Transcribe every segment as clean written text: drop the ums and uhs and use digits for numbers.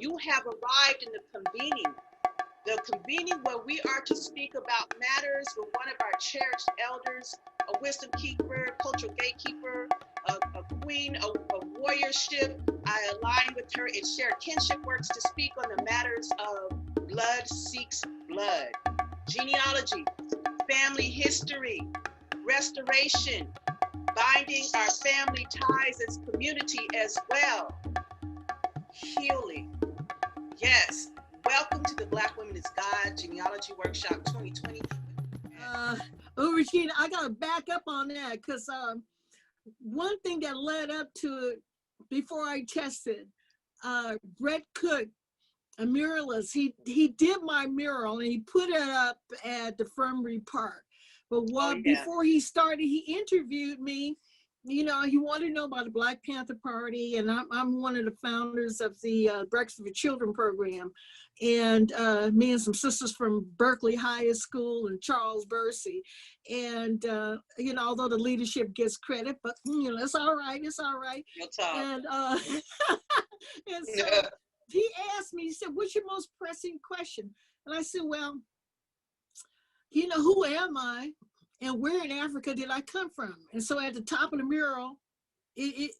you have arrived in the convening where we are to speak about matters with one of our cherished elders, a wisdom keeper, cultural gatekeeper, a queen, a warriorship. I align with her in shared kinship works to speak on the matters of blood seeks blood, genealogy, family history, restoration, binding our family ties as community as well, healing. Yes. Welcome to the Black Women is God Genealogy Workshop 2020. Regina, I gotta back up on that because one thing that led up to it before I tested, Brett Cook, a muralist, he did my mural and he put it up at the Infirmary Park. But before he started, he interviewed me. You know, he wanted to know about the Black Panther Party, and I'm one of the founders of the Breakfast for Children program. And me and some sisters from Berkeley High School and Charles Bercy. And, you know, although the leadership gets credit, but, you know, it's all right, it's all right. And, and so he asked me, he said, what's your most pressing question? And I said, well, you know, who am I? And where in Africa did I come from? And so at the top of the mural, it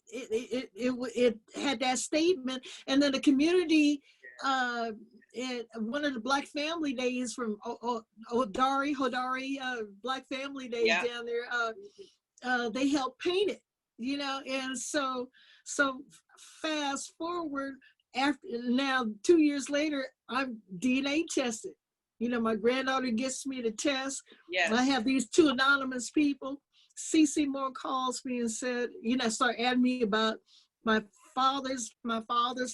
had that statement. And then the community, one of the Black Family Days from Hodari, Black Family Days down there, they helped paint it, you know. And so fast forward, after now 2 years later, I'm DNA tested. You know, my granddaughter gets me to test. Yes. I have these two anonymous people. CC Moore calls me and said, you know, start adding me about my father's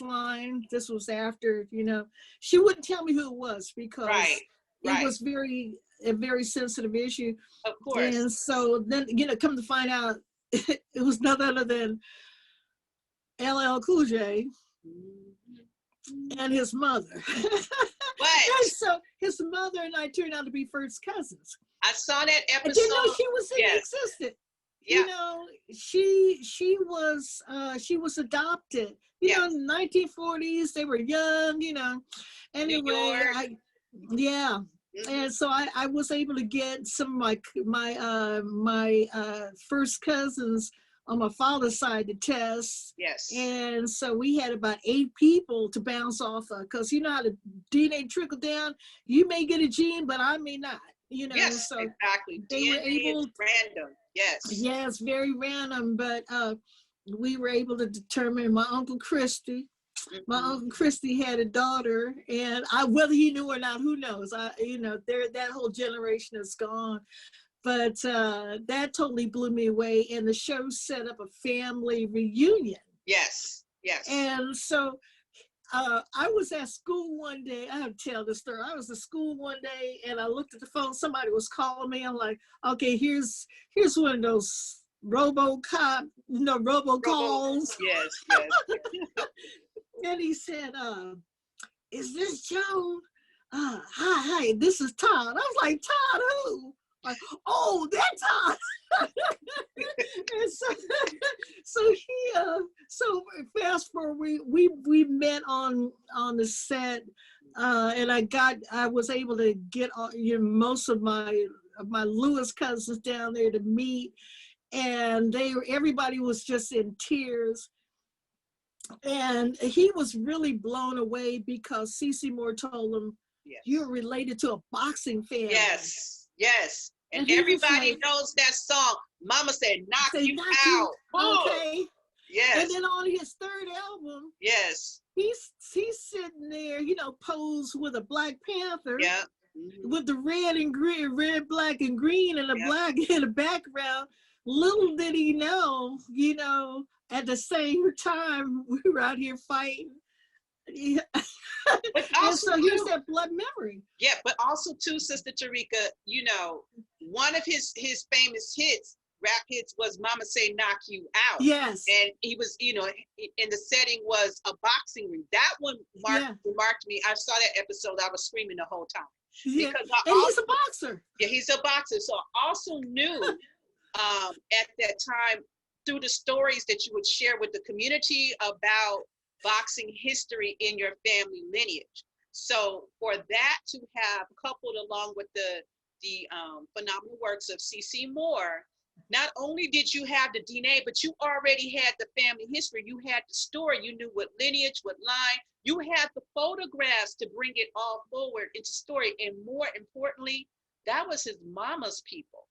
line. This was after, you know, she wouldn't tell me who it was because it was a very sensitive issue. Of course. And so then, you know, come to find out, it was none other than LL Cool J and his mother. And so his mother and I turned out to be first cousins. I saw that episode. I didn't know she was existed. Yeah. You know, she was adopted. You know, in the 1940s, they were young. You know, anyway, and so I was able to get some of my first cousins on my father's side to test. Yes. And so we had about 8 people to bounce off of, because you know how the DNA trickle down. You may get a gene, but I may not. You know, yes, so exactly. They DNA were able. Is random. Yes. Yes, very random. But we were able to determine my Uncle Christy. My Uncle Christy had a daughter, and whether he knew or not, who knows? You know, that whole generation is gone. But that totally blew me away. And the show set up a family reunion. Yes, yes. And so I was at school one day. I have to tell this story. I was at school one day and I looked at the phone. Somebody was calling me. I'm like, okay, here's one of those robocop, you know, robocalls. Yes, yes. And he said, is this Joan? Hi, this is Todd. I was like, Todd who? Like, oh, that's Todd. And so fast forward, we met on the set, and I was able to get most of my Lewis cousins down there to meet, and everybody was just in tears. And he was really blown away because CeCe Moore told him, you're related to a boxing family. Yes, yes. And everybody knows that song. Mama said, knock you out. Okay. Yes. And then on his third album, yes, he's sitting there, you know, posed with a Black Panther. Yeah. With the red and green, red, black, and green, and the black in the background. Little did he know, you know, at the same time we were out here fighting. Yeah. But also, and so here's that blood memory. Yeah, but also too, Sister Tarika, you know, one of his famous hits, rap hits, was Mama Say Knock You Out. Yes. And he was, you know, in the setting was a boxing ring. That one remarked me. I saw that episode, I was screaming the whole time. Yeah. Because he's a boxer. Yeah, he's a boxer. So I also knew at that time, through the stories that you would share with the community about boxing history in your family lineage. So for that to have coupled along with the phenomenal works of C.C. Moore, not only did you have the DNA, but you already had the family history. You had the story. You knew what lineage, what line. You had the photographs to bring it all forward into story. And more importantly, that was his mama's people.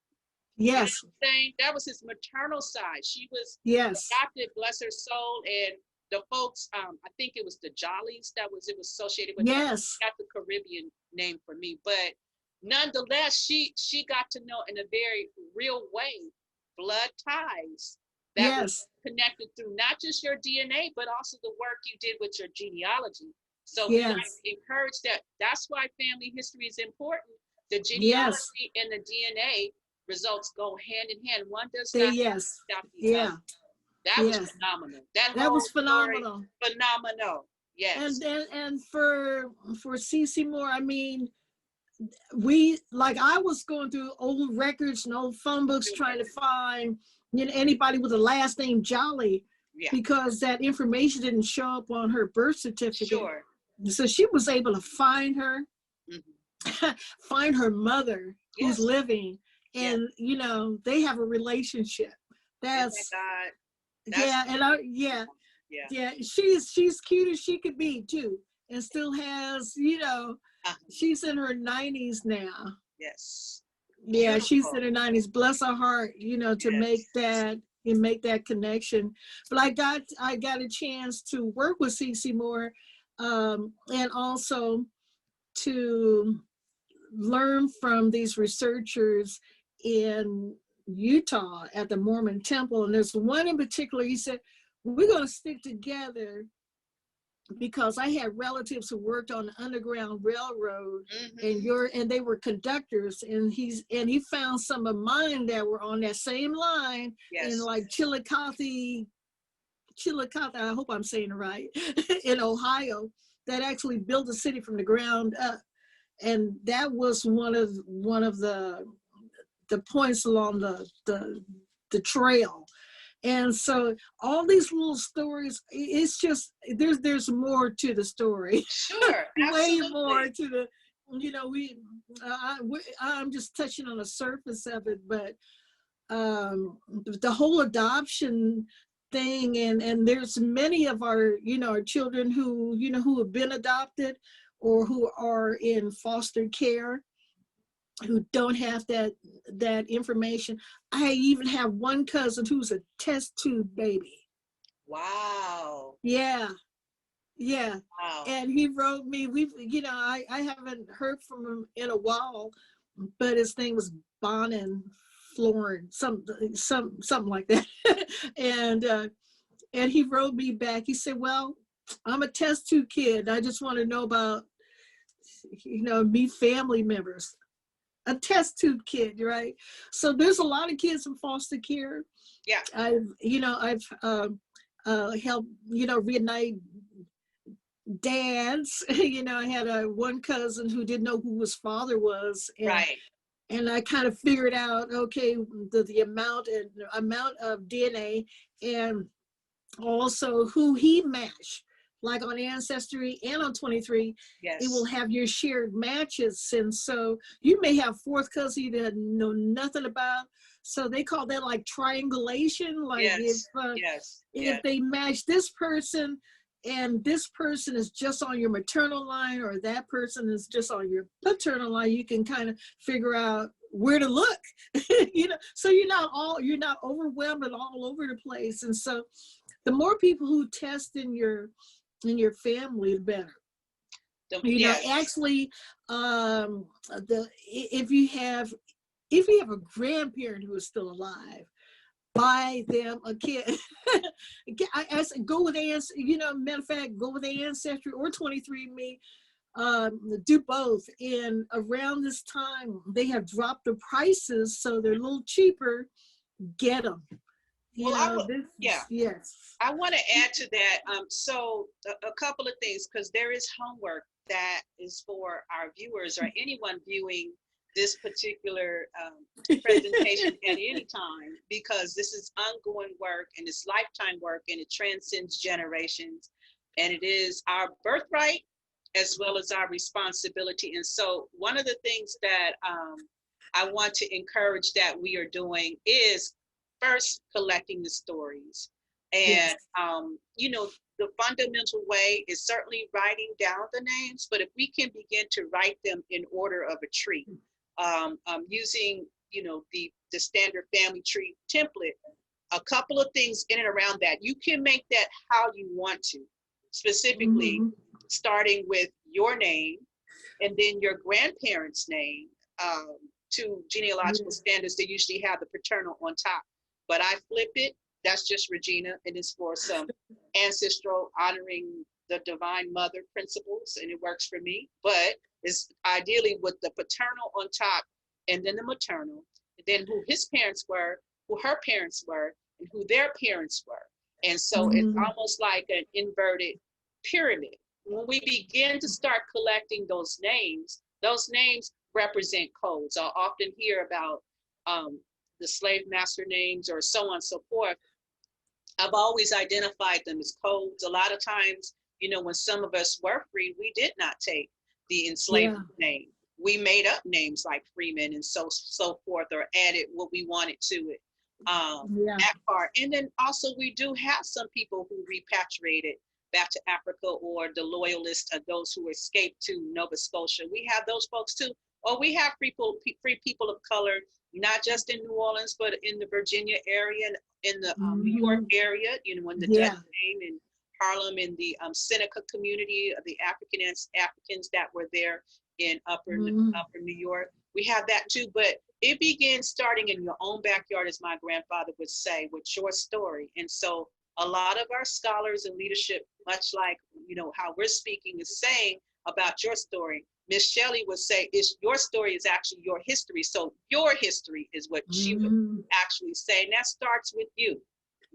Yes. You know what I'm saying? That was his maternal side. She was adopted, bless her soul. And the folks, I think it was the Jollies it was associated with. Yes. Got the Caribbean name for me. But nonetheless, she got to know in a very real way blood ties that was connected through not just your DNA, but also the work you did with your genealogy. So we like to encourage that. That's why family history is important. The genealogy and the DNA results go hand in hand. One does not stop the other. That was phenomenal. That was phenomenal. Story, phenomenal. Yes. And for C.C. Moore, I mean, I was going through old records and old phone books trying to find anybody with a last name Jolly, because that information didn't show up on her birth certificate. Sure. So she was able to find her, find her mother who's living, and they have a relationship. That's she's cute as she could be too, and still has she's in her 90s now. Yes. Yeah, she's in her 90s. Bless her heart, to make that connection. But I got a chance to work with C.C. Moore, and also to learn from these researchers in Utah at the Mormon Temple. And there's one in particular, he said, we're going to stick together because I had relatives who worked on the Underground Railroad, and they were conductors, and he found some of mine that were on that same line in like Chillicothe, I hope I'm saying it right, in Ohio, that actually built a city from the ground up. And that was one of the points along the trail. And so all these little stories, it's just, there's more to the story. Sure, way more to the, I'm just touching on the surface of it, but the whole adoption thing, and there's many of our, our children who have been adopted or who are in foster care, who don't have that information. I even have one cousin who's a test tube baby. Wow. Yeah. Wow. And he wrote me, I haven't heard from him in a while, but his name was Bonin Florin, something like that. And he wrote me back. He said, well, I'm a test tube kid. I just want to know about, me family members. A test tube kid, right? So there's a lot of kids in foster care. Yeah. I've helped, reunite dads. I had one cousin who didn't know who his father was. And I kind of figured out, okay, the amount of DNA, and also who he matched. Like on Ancestry and on 23, it will have your shared matches. And so you may have fourth cousin you didn't know nothing about. So they call that like triangulation. Like if they match this person and this person is just on your maternal line, or that person is just on your paternal line, you can kind of figure out where to look, so you're not overwhelmed and all over the place. And so the more people who test in your family, the better. Actually, if you have a grandparent who is still alive, buy them a kid. I said, go with matter of fact, go with Ancestry or 23andMe. Do both. And around this time, they have dropped the prices, so they're a little cheaper. Get them. Yes. I want to add to that. So a couple of things, because there is homework that is for our viewers or anyone viewing this particular presentation at any time, because this is ongoing work and it's lifetime work and it transcends generations. and it is our birthright as well as our responsibility. And so one of the things that I want to encourage that we are doing is first collecting the stories. And, Yes. you know, the fundamental way is certainly writing down the names, but if we can begin to write them in order of a tree, using, you know, the standard family tree template, a couple of things in and around that. You can make that how you want to, specifically starting with your name and then your grandparents' name. To genealogical standards, they usually have the paternal on top, but I flip it. That's just Regina, and it's for some ancestral honoring the divine mother principles, and it works for me. But it's ideally with the paternal on top, and then the maternal, and then who his parents were, who her parents were, and who their parents were. And so it's almost like an inverted pyramid. When we begin to start collecting those names represent codes. I'll often hear about the slave master names or so on and so forth. I've always identified them as codes. A lot of times, you know, when some of us were free, we did not take the enslaved name. We made up names like Freeman and so forth, or added what we wanted to it. That part. And then also we do have some people who repatriated back to Africa, or the loyalists of those who escaped to Nova Scotia. We have those folks too. Or we have free people of color, not just in New Orleans, but in the Virginia area, in the New York area, you know, in the Dutch name, in Harlem, in the Seneca community of the Africans that were there in upper New York. We have that too, but it begins starting in your own backyard, as my grandfather would say, with your story. And so a lot of our scholars and leadership, much like, you know, how we're speaking, is saying about your story. Miss Shelley would say, your story is actually your history. So your history is what she would actually say. And that starts with you,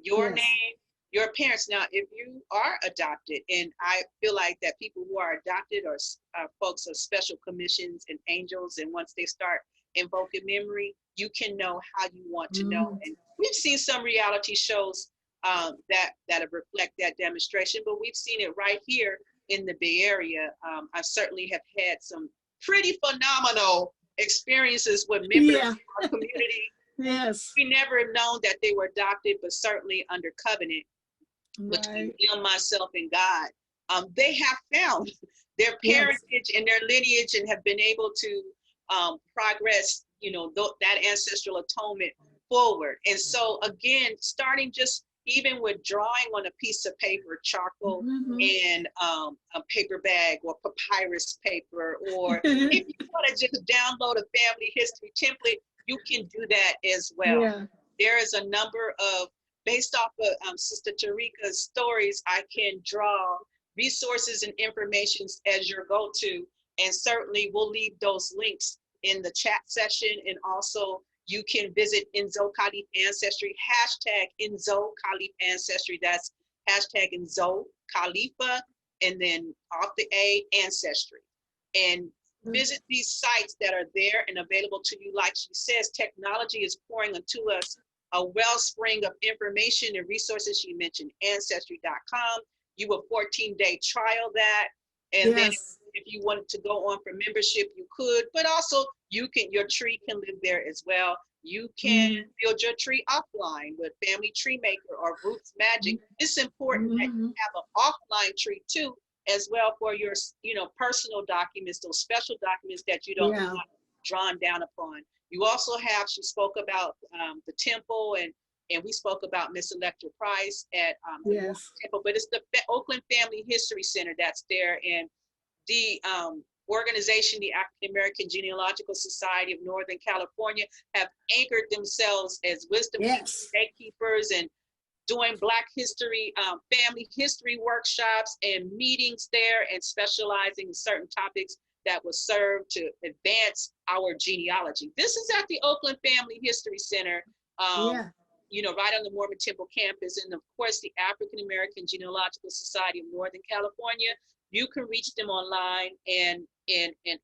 your name, your parents. Now, if you are adopted, and I feel like that people who are adopted are folks of special commissions and angels, and once they start invoking memory, you can know how you want to know. And we've seen some reality shows that reflect that demonstration, but we've seen it right here in the Bay Area. I certainly have had some pretty phenomenal experiences with members of our community. Yes. We never have known that they were adopted, but certainly under covenant between them, myself, and God. They have found their parentage and their lineage and have been able to progress, you know, that ancestral atonement forward. And so again, starting just even with drawing on a piece of paper, charcoal, and a paper bag or papyrus paper, or if you want to just download a family history template, you can do that as well. There is a number of, based off of Sister Tarika's stories, I can draw resources and information as your go-to, and certainly we'll leave those links in the chat session. And also you can visit Enzo Khalif Ancestry, hashtag Enzo Khalif Ancestry. That's hashtag Enzo Khalifa, and then off the A, Ancestry. And visit these sites that are there and available to you. Like she says, technology is pouring into us a wellspring of information and resources. She mentioned Ancestry.com. You a 14-day trial that. And then if you wanted to go on for membership, you could, but also your tree can live there as well. You can build your tree offline with Family Tree Maker or Roots Magic. It's important that you have an offline tree too, as well, for your, you know, personal documents, those special documents that you don't want drawn down upon. You also have, she spoke about the temple, and we spoke about Miss Electra Price at the temple, but it's the Oakland Family History Center that's there. And the organization, the African American Genealogical Society of Northern California, have anchored themselves as wisdom gatekeepers and doing Black history, family history workshops and meetings there, and specializing in certain topics that will serve to advance our genealogy. This is at the Oakland Family History Center, you know, right on the Mormon Temple campus. And of course, the African American Genealogical Society of Northern California, you can reach them online and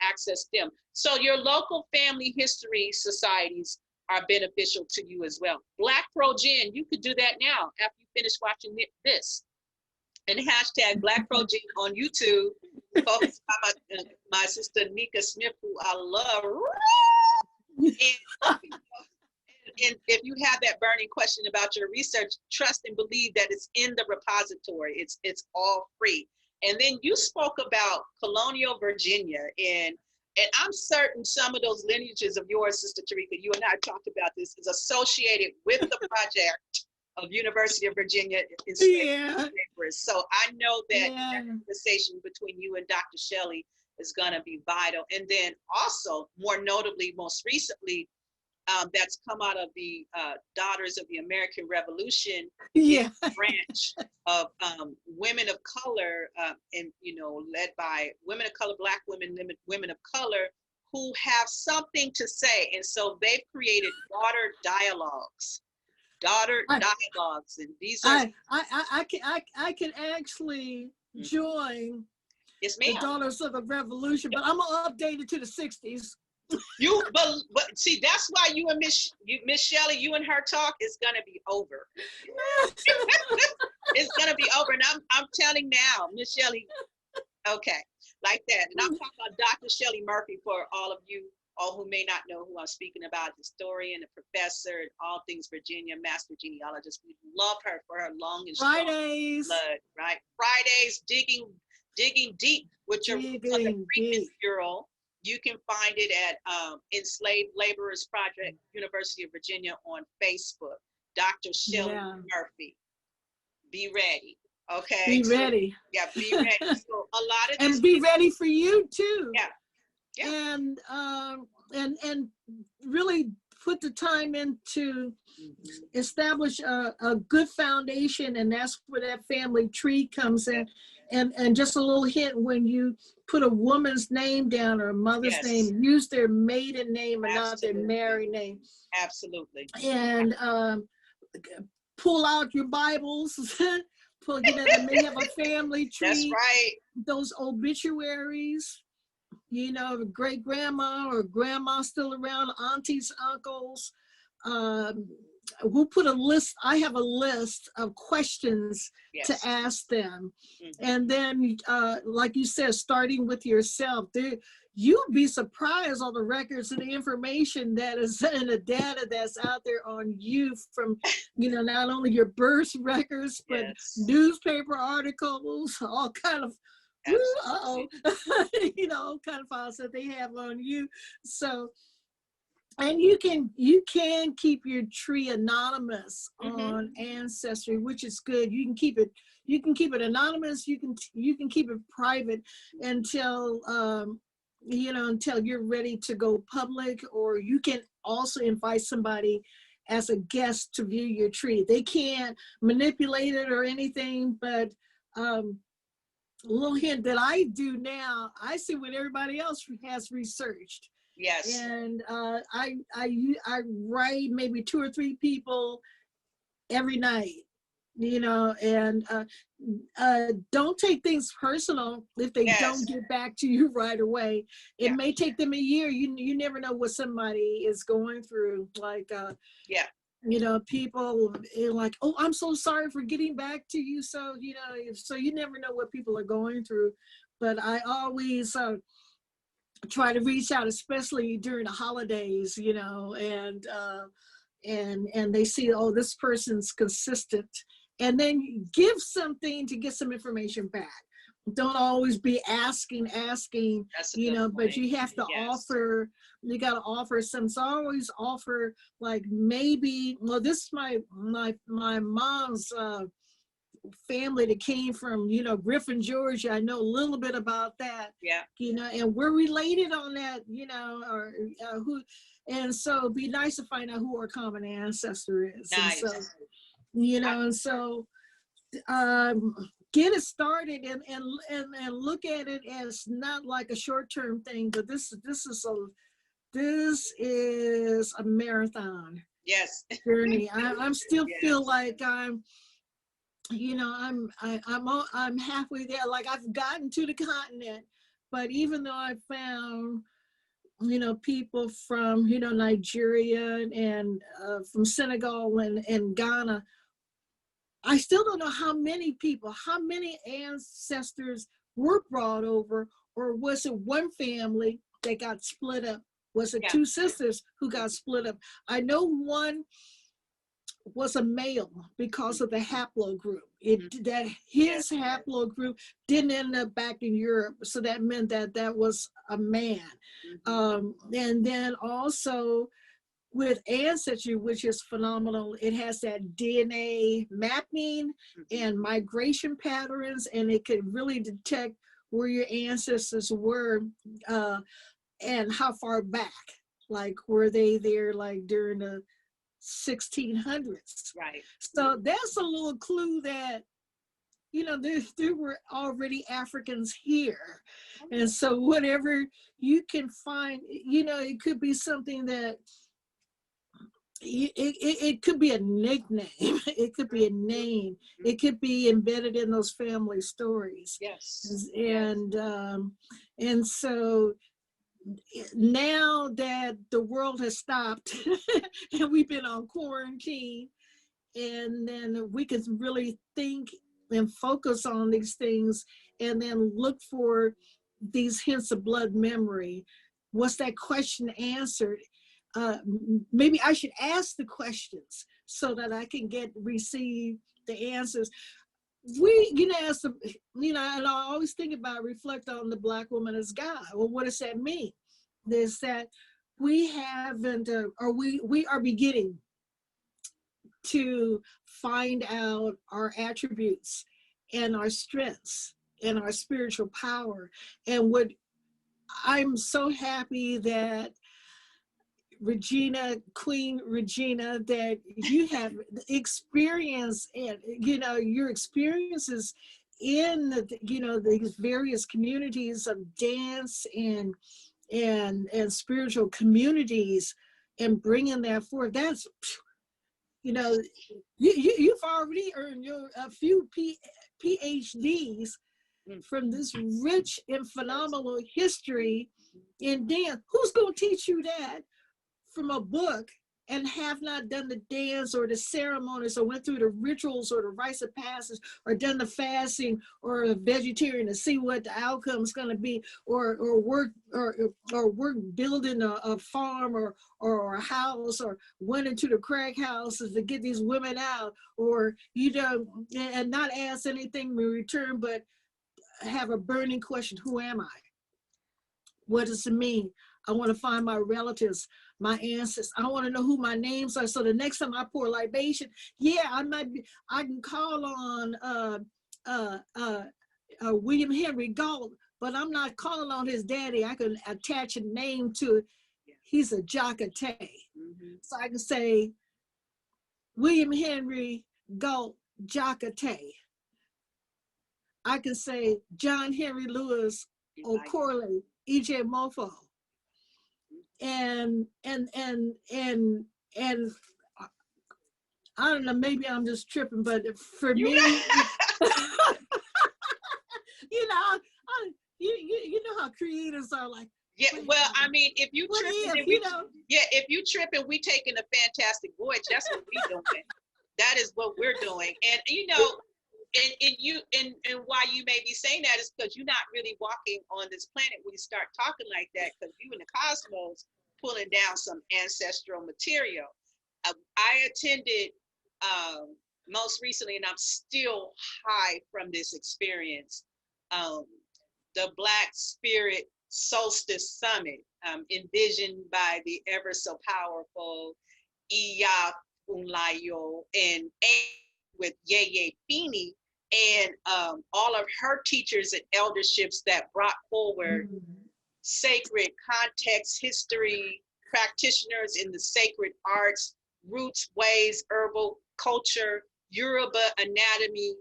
access them. So your local family history societies are beneficial to you as well. Black Pro Gen, you could do that now after you finish watching this. and hashtag Black Pro Gene on YouTube, focused by my sister Nika Smith, who I love. And, and if you have that burning question about your research, trust and believe that it's in the repository. It's all free. And then you spoke about colonial Virginia, and I'm certain some of those lineages of yours, Sister Tarika, you and I talked about this, is associated with the project of University of Virginia enslaved papers. So I know that that conversation between you and Dr. Shelley is going to be vital. And then also, more notably, most recently, that's come out of the Daughters of the American Revolution branch of women of color, and led by women of color, Black women, women of color who have something to say. And so they've created daughter dialogues, and these are I can actually join yes, the Daughters of the Revolution, but I'm gonna update it to the 60s. But see, that's why you and Miss Shelley, you and her talk is gonna be over. It's gonna be over, and I'm telling now, Miss Shelley, okay, like that. And I'm talking about Dr. Shelley Murphy for all of you, all who may not know who I'm speaking about, historian, a professor, and all things Virginia, master genealogist. We love her for her long and strong blood, right? Fridays, digging deep with your roots on the Freedmen's Bureau. You can find it at Enslaved Laborers Project, University of Virginia on Facebook. Dr. Shelley Murphy. Be ready. Okay. Be ready. Yeah, be ready. So a lot of and be ready for you too. Yeah. And really put the time into establish a good foundation, and that's where that family tree comes in. And just a little hint, when you put a woman's name down or a mother's name, use their maiden name and not their married name. Absolutely. And pull out your Bibles. They may have a family tree. That's right. Those obituaries, the great grandma or grandma still around, aunties, uncles. We'll put a list. I have a list of questions to ask them. And then, like you said, starting with yourself, you'll be surprised on the records and the information that is in the data that's out there on you from, not only your birth records, but newspaper articles, all kind of, all kind of files that they have on you. So, and you can keep your tree anonymous on Ancestry, which is good. You can keep it anonymous. You can keep it private until until you're ready to go public, or you can also invite somebody as a guest to view your tree. They can't manipulate it or anything, but a little hint that I do now, I see what everybody else has researched. Yes. And I write maybe 2 or 3 people every night, and don't take things personal if they don't get back to you right away. It may take them a year. You never know what somebody is going through. Like people like, oh, I'm so sorry for getting back to you. So so you never know what people are going through. But I always try to reach out, especially during the holidays, and they see, oh, this person's consistent, and then give something to get some information back. Don't always be asking, but you have to offer. You got to offer some. So I always offer, like, maybe, well, this is my mom's family that came from, Griffin, Georgia. I know a little bit about that. And we're related on that, or who, and so it'd be nice to find out who our common ancestor is. Nice. And so, get it started and look at it as not like a short-term thing, but this is a marathon. Yes. Journey. I'm still feel like I'm halfway there. Like, I've gotten to the continent, but even though I found, people from, Nigeria and from Senegal and Ghana, I still don't know how many people, how many ancestors were brought over, or was it one family that got split up? Was it Yeah. two sisters who got split up? I know one was a male because of the haplogroup. That his haplogroup didn't end up back in Europe, so that meant that that was a man. And then also with Ancestry, which is phenomenal, it has that DNA mapping and migration patterns, and it could really detect where your ancestors were and how far back. Like, were they there like during the 1600s? Right. So that's a little clue that, you know, there were already Africans here. And so whatever you can find, you know, it could be something that it could be a nickname, it could be a name, it could be embedded in those family stories. Yes. And so now that the world has stopped and we've been on quarantine, and then we can really think and focus on these things, and then look for these hints of blood memory. Was that question answered? Maybe I should ask the questions so that I can receive the answers. We, you know, as the, you know, and I always think about, reflect on the Black woman as God. Well, what does that mean? Is that we haven't, or we are beginning to find out our attributes and our strengths and our spiritual power. And what I'm so happy that Regina, Queen Regina, that you have experience, and, you know, your experiences in the, you know, these various communities of dance and spiritual communities, and bringing that forth. That's, you know, you've already earned your a few PhDs from this rich and phenomenal history in dance. Who's going to teach you that from a book and have not done the dance or the ceremonies, or went through the rituals or the rites of passage, or done the fasting or a vegetarian to see what the outcome is going to be, or work building a farm or a house, or went into the crack houses to get these women out, or, you know, and not ask anything in return, but have a burning question: who am I? What does it mean? I want to find my relatives, my ancestors. I want to know who my names are. So the next time I pour libation, yeah, I can call on William Henry Galt, but I'm not calling on his daddy. I can attach a name to it. He's a Jocatay. So I can say William Henry Galt Jocatay. I can say John Henry Lewis O'Calloway, E.J. Mofo. And I don't know, maybe I'm just tripping, but for me, you know, you know how creators are like. Yeah, well, I mean, if you tripping, if you tripping, we taking a fantastic voyage. That's what we doing. That is what we're doing. And, you know, and why you may be saying that is because you're not really walking on this planet when you start talking like that, because you in the cosmos pulling down some ancestral material. I attended most recently, and I'm still high from this experience, the Black Spirit Solstice Summit, envisioned by the ever so powerful Iya Unlayo, and with Yeye Feeney, and all of her teachers and elderships that brought forward sacred context, history, practitioners in the sacred arts, roots, ways, herbal culture, Yoruba anatomy,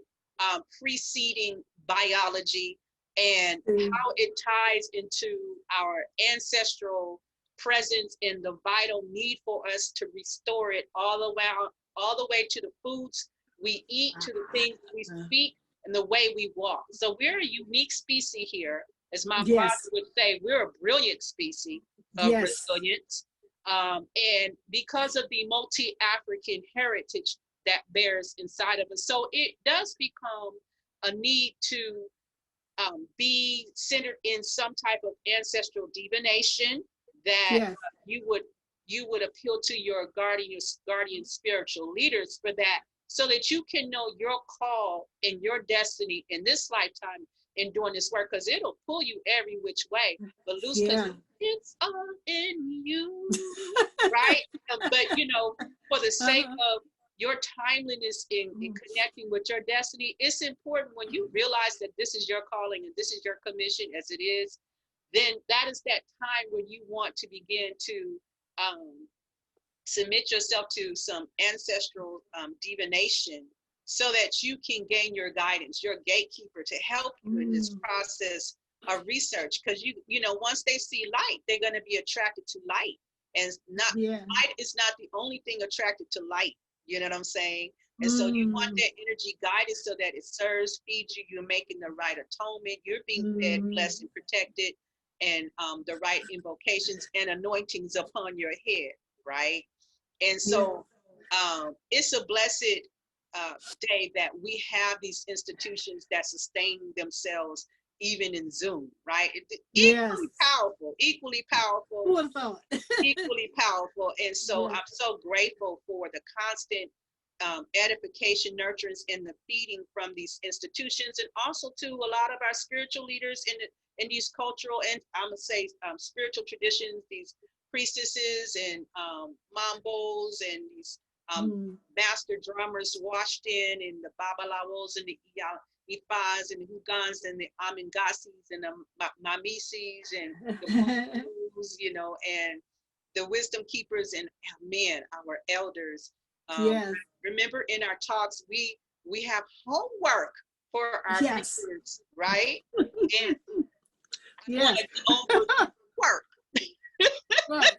preceding biology, and how it ties into our ancestral presence and the vital need for us to restore it all the way to the foods we eat, to the things we speak, and the way we walk. So we're a unique species here. As my father would say, we're a brilliant species of resilience. And because of the multi-African heritage, that bears inside of us. So it does become a need to be centered in some type of ancestral divination that Yes. you would appeal to your guardian spiritual leaders for that, so that you can know your call and your destiny in this lifetime in doing this work, because it'll pull you every which way. But loose, because Yeah. it's all in you, right? But for the sake of your timeliness in connecting with your destiny, it's important when you realize that this is your calling and this is your commission as it is, then that is that time when you want to begin to submit yourself to some ancestral divination, so that you can gain your guidance, your gatekeeper, to help you in this process of research. Because once they see light, they're going to be attracted to light, and light is not the only thing attracted to light. You know what I'm saying? And so you want that energy guided so that it serves, feeds you. You're making the right atonement. You're being fed, blessed, and protected, and the right invocations and anointings upon your head, right? And so it's a blessed day that we have these institutions that sustain themselves even in Zoom, right? Equally powerful, equally powerful. Who would have thought? Equally powerful. And so I'm so grateful for the constant edification, nurturance, and the feeding from these institutions, and also to a lot of our spiritual leaders in these cultural, and I'm gonna say spiritual traditions, these priestesses and mambos and these master drummers washed in the babalawos and the ifas and the hugans and the amingasis and the mamisis and the Bus, and the wisdom keepers and our elders. Remember in our talks, we have homework for our members, right? And work. Right.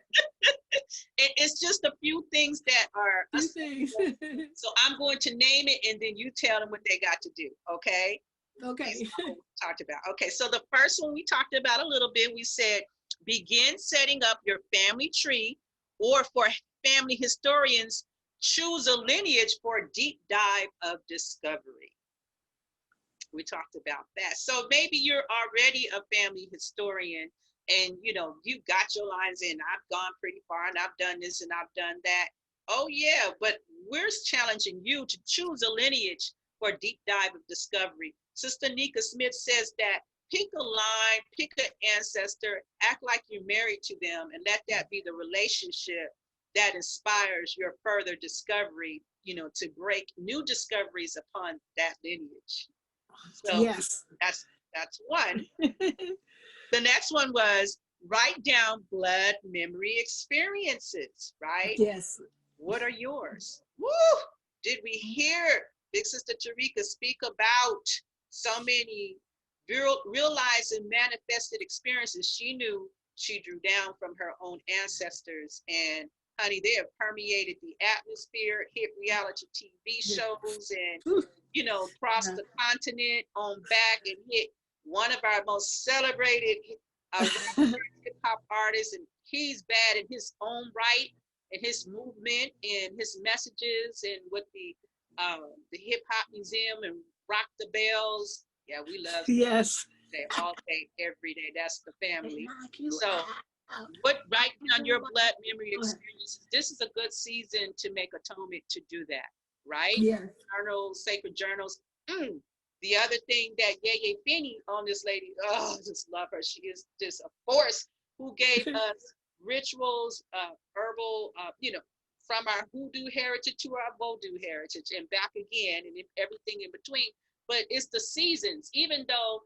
It's just a few things that are so I'm going to name it, and then you tell them what they got to do. Okay. Talked about. Okay, so the first one we talked about a little bit, we said begin setting up your family tree, or for family historians, choose a lineage for a deep dive of discovery. We talked about that. So maybe you're already a family historian, and you've got your lines in. I've gone pretty far, and I've done this and I've done that. Oh yeah, but we're challenging you to choose a lineage for a deep dive of discovery. Sister Nika Smith says that pick a line, pick an ancestor, act like you're married to them, and let that be the relationship that inspires your further discovery, to break new discoveries upon that lineage. So that's one. The next one was write down blood memory experiences, right? Yes. What are yours? Woo! Did we hear Big Sister Tarika speak about so many realized and manifested experiences she knew she drew down from her own ancestors? And honey, they have permeated the atmosphere, hit reality TV shows, and crossed the continent on back and hit one of our most celebrated hip hop artists, and he's bad in his own right, and his movement and his messages, and with the hip hop museum and Rock the Bells. Yeah, we love all day, every day. That's the family. So write down your blood memory experiences. This is a good season to make atonement to do that, right? Journals, sacred journals. The other thing that Yeye Finney on this lady, I just love her. She is just a force who gave us rituals, herbal, from our hoodoo heritage to our Vodou heritage and back again, and everything in between. But it's the seasons, even though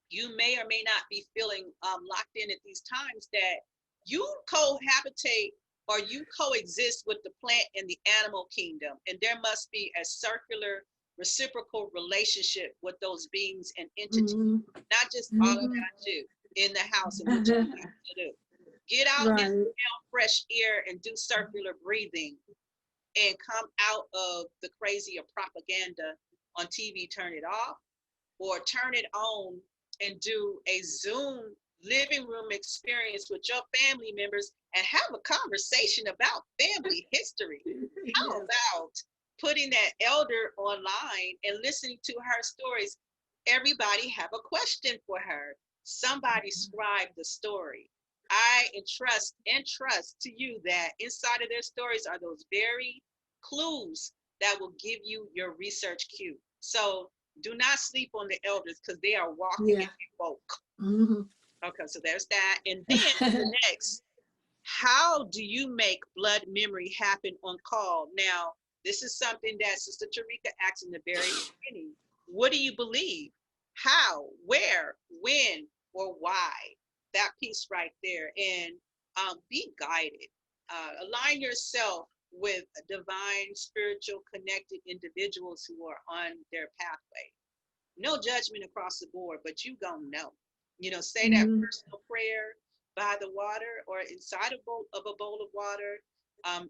you may or may not be feeling locked in at these times, that you cohabitate or you coexist with the plant and the animal kingdom. And there must be a circular, reciprocal relationship with those beings and entities, not just all about you in the house and what you have to do. Get out and smell fresh air and do circular breathing, and come out of the crazy of propaganda on TV. Turn it off or turn it on and do a Zoom living room experience with your family members and have a conversation about family history. How about putting that elder online and listening to her stories, everybody have a question for her. Somebody scribe the story. I entrust to you that inside of their stories are those very clues that will give you your research cue. So do not sleep on the elders because they are walking and woke. Mm-hmm. Okay, so there's that. And then the next, how do you make blood memory happen on call? Now, this is something that Sister Tarika asked in the very beginning. What do you believe? How, where, when, or why? That piece right there. And be guided. Align yourself with divine, spiritual, connected individuals who are on their pathway. No judgment across the board, but you gonna know. Say that personal prayer by the water or inside of a bowl of water,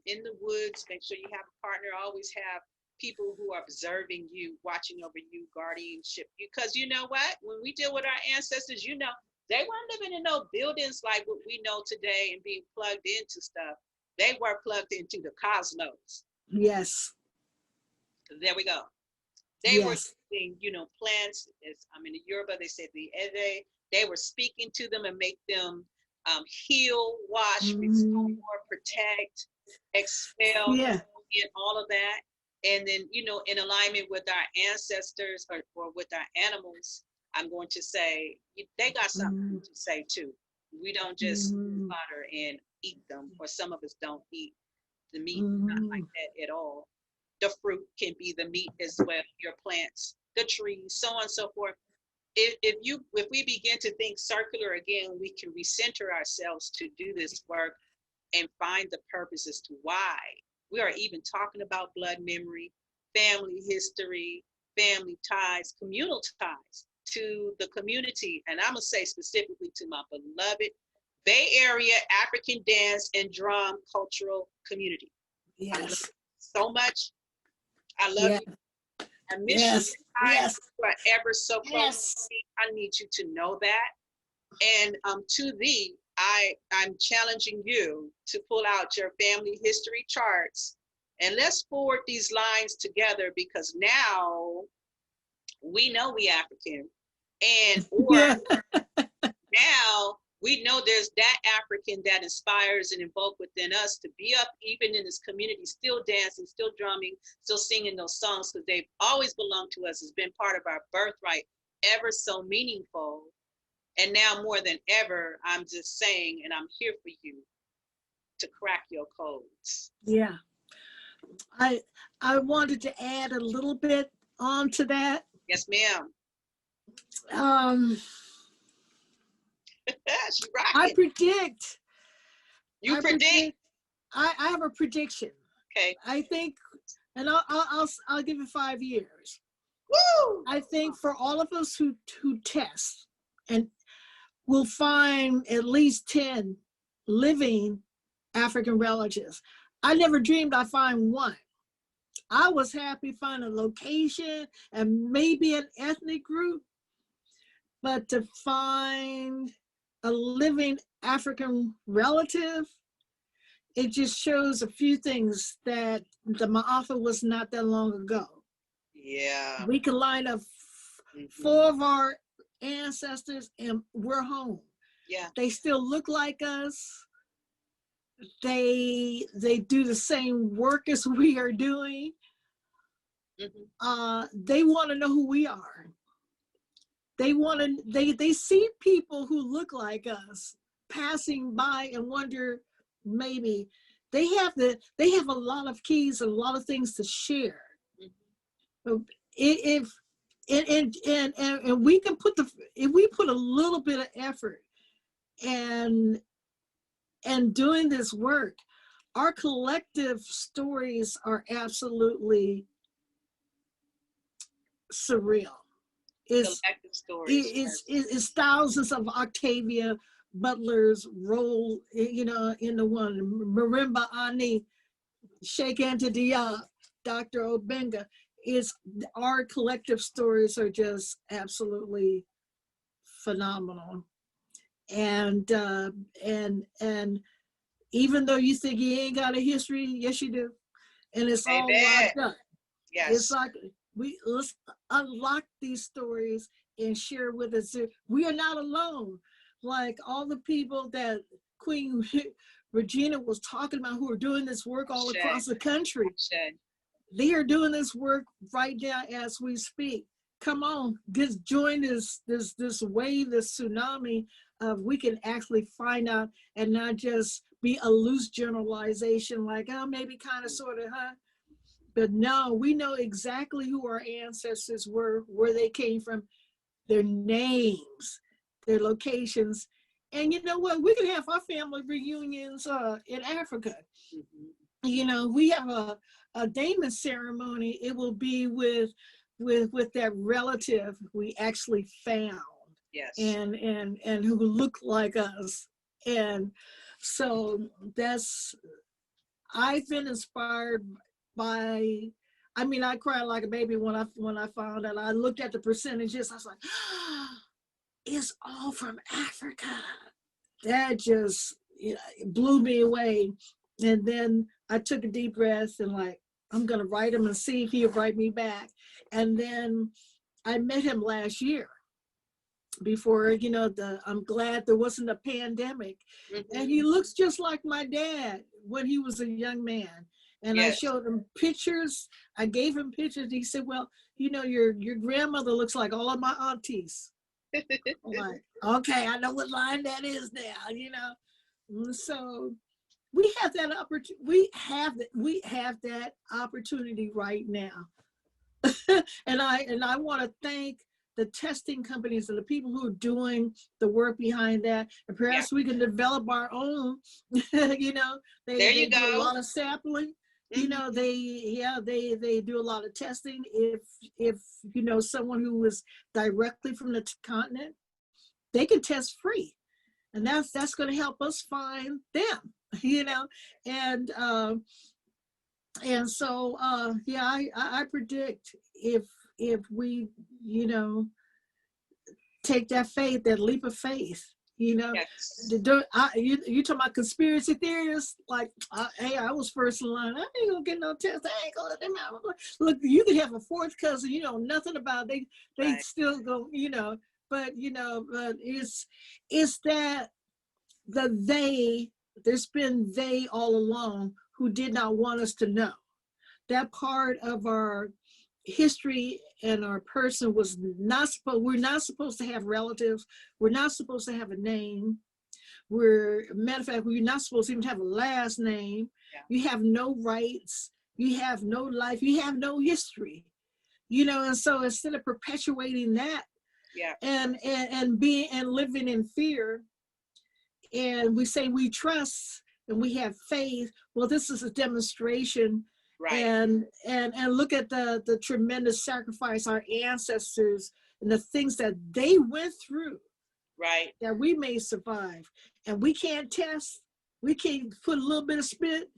in the woods. Make sure you have a partner. Always have people who are observing you, watching over you, guardianship. Because you know what? When we deal with our ancestors, they weren't living in no buildings like what we know today and being plugged into stuff. They were plugged into the cosmos. Yes. There we go. They were using, plants. In the Yoruba, they said the Ede. They were speaking to them and make them heal, wash, restore, protect, expel, and all of that. And then, in alignment with our ancestors or with our animals, I'm going to say they got something to say too. We don't just slaughter and eat them, or some of us don't eat the meat, not like that at all. The fruit can be the meat as well, your plants, the trees, so on and so forth. If we begin to think circular again, we can recenter ourselves to do this work and find the purpose as to why we are even talking about blood memory, family history, family ties, communal ties to the community. And I'm gonna say specifically to my beloved Bay Area African dance and drum cultural community. Yes. I love you so much. I love you. I miss you. You are ever so close to me. I need you to know that. And to thee, I'm challenging you to pull out your family history charts and let's forward these lines together, because now we know we African, now we know there's that African that inspires and invoke within us to be up even in this community, still dancing, still drumming, still singing those songs, because they've always belonged to us. It's been part of our birthright, ever so meaningful. And now more than ever, I'm just saying, and I'm here for you to crack your codes. Yeah. I wanted to add a little bit on to that. Yes, ma'am. I predict. You predict? I have a prediction. Okay. I think, and I'll give it 5 years. Woo! I think for all of us who test, and we'll find at least 10 living African relatives. I never dreamed I'd find one. I was happy finding a location and maybe an ethnic group, but to find a living African relative, it just shows a few things that the Ma'afa was not that long ago. Yeah. We can line up 4 of our ancestors and we're home. Yeah. They still look like us. They do the same work as we are doing. They want to know who we are. They see people who look like us passing by and wonder, maybe they have a lot of keys and a lot of things to share. If we can if we put a little bit of effort and doing this work, our collective stories are absolutely surreal. It's thousands of Octavia Butler's role, in the one. Marimba Ani, Sheikh Anta Diop, Dr. Obenga. Our collective stories are just absolutely phenomenal. And even though you think you ain't got a history, yes you do. And it's all locked up. It's Yes. like let's unlock these stories and share with us. We are not alone. Like all the people that Queen Regina was talking about who are doing this work all Ashe. across the country. Ashe. They are doing this work right now as we speak. Come on, just join this wave, this tsunami of we can actually find out and not just be a loose generalization like, oh, maybe kind of sort of, huh? But no, we know exactly who our ancestors were, where they came from, their names, their locations. And you know what? We can have our family reunions in Africa. You know, we have a Damon ceremony. It will be with that relative we actually found Yes. and who look like us. And so that's I've been inspired by, I mean, I cried like a baby when I found out. I looked at the percentages. I was like, it's all from Africa. That just, you know, it blew me away. And then I took a deep breath and like, I'm gonna write him and see if he'll write me back. And then I met him last year before, you know, I'm glad there wasn't a pandemic. And he looks just like my dad when he was a young man. And I Yes. showed him pictures. I gave him pictures. He said, well, you know, your grandmother looks like all of my aunties. I'm like, okay, I know what line that is now, you know. And so we have that opportunity. We have that opportunity right now. And I want to thank the testing companies and the people who are doing the work behind that. And Yeah. perhaps we can develop our own. You know, There you they do a go. lot of sampling. You know, they do a lot of testing. If you know someone who was directly from the continent, they can test free, and that's going to help us find them. You know, and so yeah, I predict if we, you know, take that faith, that leap of faith, you know. Yes. You talking about conspiracy theorists? Like, hey, I was first in line. I ain't gonna get no test. I ain't gonna let them out. Look, you could have a fourth cousin you know nothing about. They Right. still go, you know. But you know, but it's that there's been they all along who did not want us to know. That part of our history and our person was not supposed, we're not supposed to have relatives. We're not supposed to have a name. Matter of fact, we're not supposed to even have a last name. Yeah. You have no rights. You have no life. You have no history. You know, and so instead of perpetuating that Yeah. and being and living in fear, and we say we trust and we have faith, well, this is a demonstration. Right. And look at the tremendous sacrifice our ancestors and the things that they went through, Right. that we may survive. And we can't test, we can't put a little bit of spit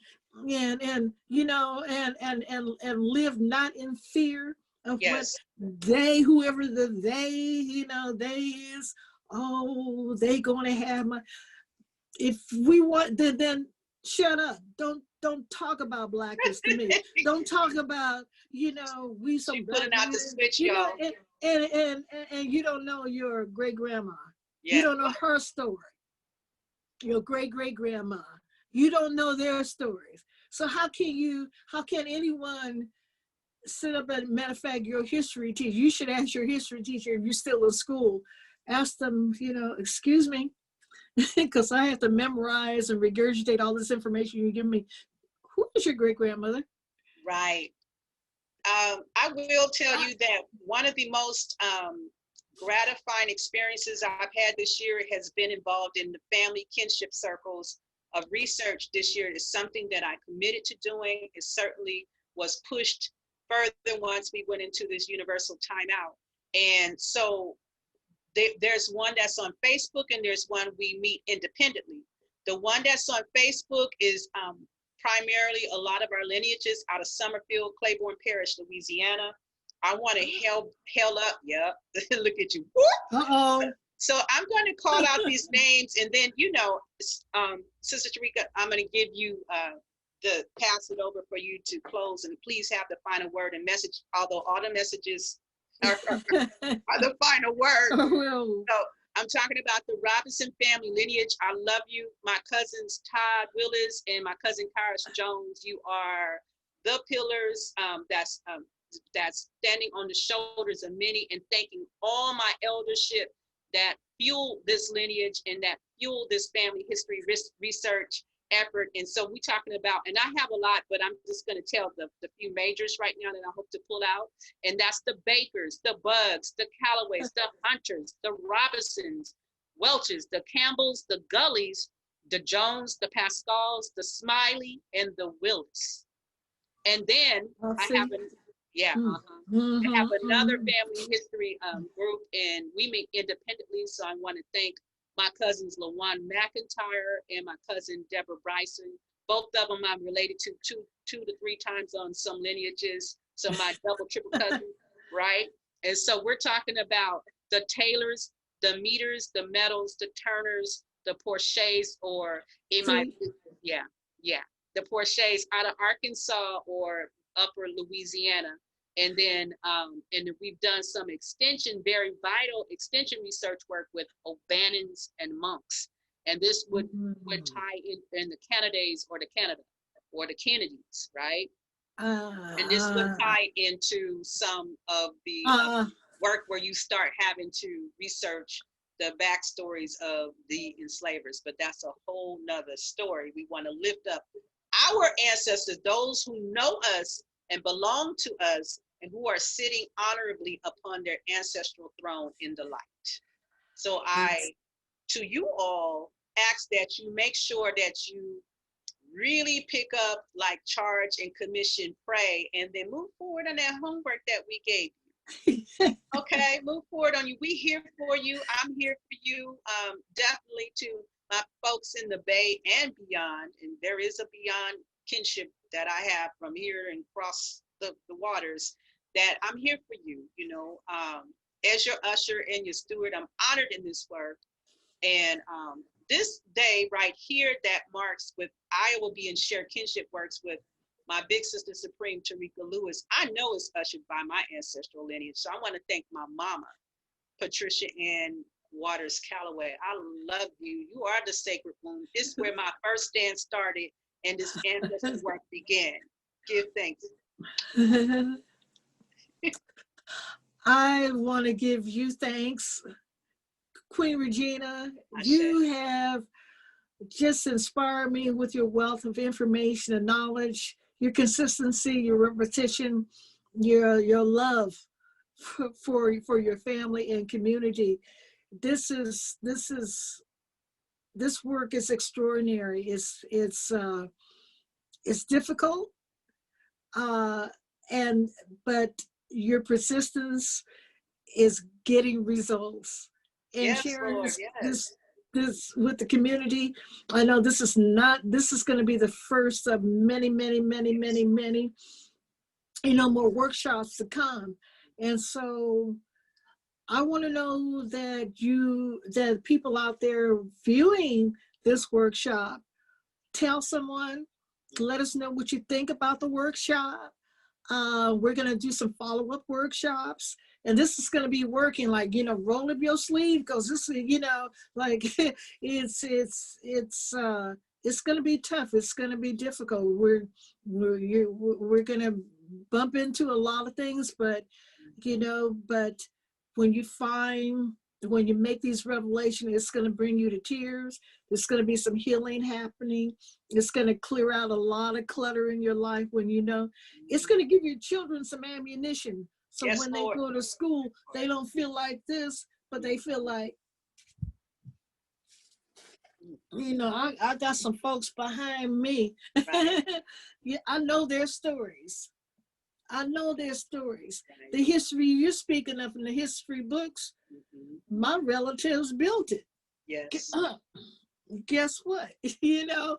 and you know and live not in fear of what Yes. whoever they, you know, they is, oh, they gonna have my, if we want, then shut up. Don't talk about blackness to me. Don't talk about, you know, we some She black putting out the women, switch, you know, y'all. and you don't know your great grandma. You Yeah. don't know her story. Your great grandma. You don't know their stories. So how can anyone sit up and, matter of fact, your history teacher, you should ask your history teacher if you're still in school, ask them, you know, excuse me, because I have to memorize and regurgitate all this information you give me. Who is your great grandmother? Right. I will tell you that one of the most gratifying experiences I've had this year has been involved in the family kinship circles of research this year. Is something that I committed to doing. It certainly was pushed further once we went into this universal timeout. And so there's one that's on Facebook and there's one we meet independently. The one that's on Facebook is primarily a lot of our lineages out of Summerfield, Claiborne Parish, Louisiana. I want to hell up, yeah. Look at you. Uh-oh. So I'm going to call out these names, and then, you know, Sister Tarika, I'm going to give you to pass it over for you to close, and please have the final word and message, although all the messages are the final word. Well, So I'm talking about the Robinson family lineage. I love you. My cousins Todd Willis and my cousin Karis Jones, you are the pillars that's standing on the shoulders of many, and thanking all my eldership that fuel this lineage and that fuel this family history research effort. And so we're talking about, and I have a lot, but I'm just going to tell the few majors right now that I hope to pull out. And that's the Bakers, the Bugs, the Calloways, the Hunters, the Robinsons, Welches, the Campbells, the Gullies, the Jones, the Pascals, the Smiley, and the Willis. And then I have I have another family history group, and we meet independently. So I want to thank my cousins LaJuan McIntyre and my cousin Deborah Bryson. Both of them I'm related to two to three times on some lineages. So my double, triple cousin, right? And so we're talking about the Taylors, the Meters, the Metals, the Turners, the Porches, or the Porches out of Arkansas or upper Louisiana. And then we've done some very vital extension research work with O'Bannons and Monks. And this would tie in the Canadays or the Canada or the Kennedys, right? And this would tie into some of the work where you start having to research the backstories of the enslavers, but that's a whole nother story. We want to lift up our ancestors, those who know us and belong to us, and who are sitting honorably upon their ancestral throne in the light. So I, to you all, ask that you make sure that you really pick up, like, charge and commission, pray, and then move forward on that homework that we gave you. Okay, move forward on you. We here for you. I'm here for you. Definitely to my folks in the Bay and beyond, and there is a beyond kinship that I have from here and across the waters, that I'm here for you, you know, as your usher and your steward. I'm honored in this work. And this day right here that marks with, I will be in shared kinship works with my big sister supreme, Tarika Lewis. I know it's ushered by my ancestral lineage. So I want to thank my mama, Patricia Ann Waters Calloway. I love you. You are the sacred womb. This is where my first dance started and this ancestral work began. Give thanks. I want to give you thanks, Queen Regina. You have just inspired me with your wealth of information and knowledge, your consistency, your repetition, your love for your family and community. This work is extraordinary. It's difficult, but your persistence is getting results. And sharing this with the community. I know this is going to be the first of many, more workshops to come. And so I want to know that people out there viewing this workshop, tell someone, let us know what you think about the workshop. We're going to do some follow-up workshops, and this is going to be working, like, roll up your sleeve, because this is, like, it's going to be tough. It's going to be difficult. We're going to bump into a lot of things, but when you make these revelations, it's going to bring you to tears. There's going to be some healing happening. It's going to clear out a lot of clutter in your life it's going to give your children some ammunition. So when they go to school, they don't feel like this, but they feel like, I got some folks behind me. Right. Yeah, I know their stories. The history you're speaking of in the history books, my relatives built it. Yes. Guess what? Yes.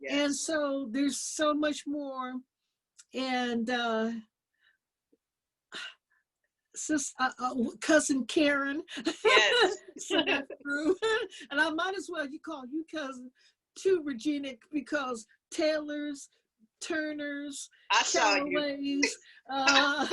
And so there's so much more. And cousin Karen. Yes. And I might as well call you cousin too, Regina, because Taylors, Turners, I saw you. Callaways, Saw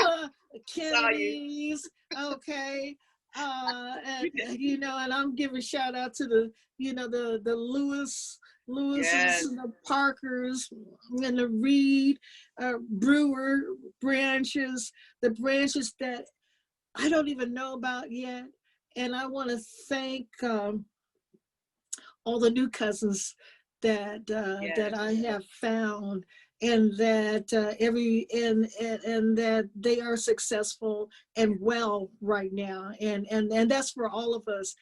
you. Kennedys, okay. And you know, and I'm giving shout out to the, you know, the Lewis's Yes. and the Parkers and the Reed Brewer branches, the branches that I don't even know about yet. And I want to thank all the new cousins that Yes. that I have found, and that and that they are successful and well right now, and that's for all of us,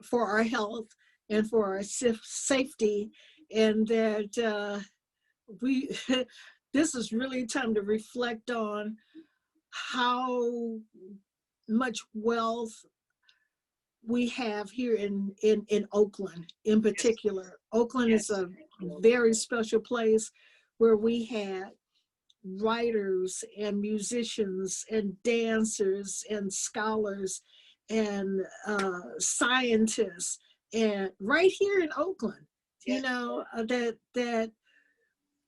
for our health and for our safety, and that we this is really time to reflect on how much wealth we have here in Oakland in particular. Oakland is Yes. a very special place where we had writers and musicians and dancers and scholars and scientists, and right here in Oakland, you Yes. know, that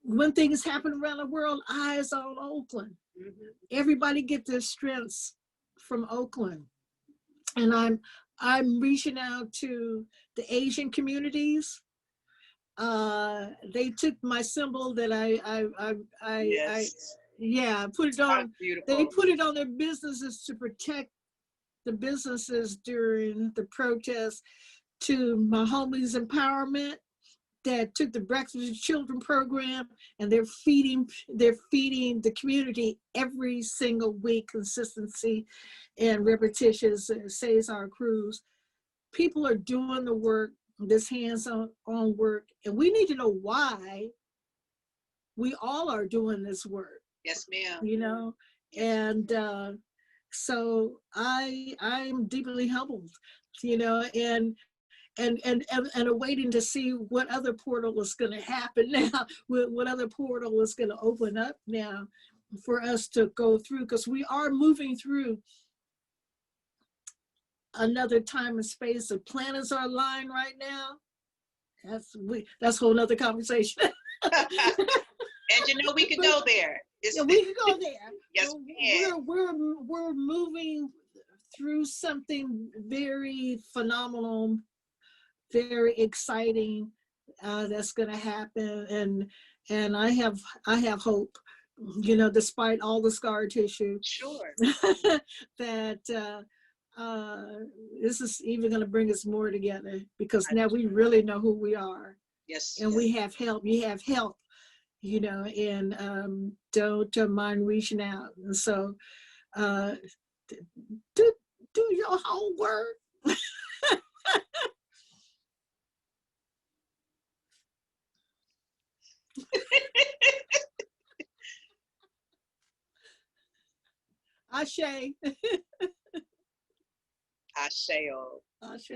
when things happen around the world, eyes on Oakland. Mhm. Everybody get their strengths from Oakland. And I'm reaching out to the Asian communities. They took my symbol that I Yes. yeah, put it That's on. They beautiful. put it on their businesses to protect the businesses during the protests. To my homies empowerment, that took the Breakfast with Children program, and they're feeding the community every single week, consistency and repetitious, says our crews. People are doing the work, this hands-on work, and we need to know why we all are doing this work, Yes, ma'am. you know. Yes. And so I'm deeply humbled, you know, and awaiting to see what other portal is going to happen now, what other portal is going to open up now for us to go through, because we are moving through another time and space. The planets are aligned right now. That's a whole nother conversation. And you know we could go there. Yeah, we can go there. Yes, we can. We're moving through something very phenomenal, very exciting, that's going to happen, and I have hope, you know, despite all the scar tissue, Sure. that this is even going to bring us more together, because now we really know who we are, Yes. and we have help. You have help, you know, and don't mind reaching out. And so do your homework. Ashe. Asheo. Ashe.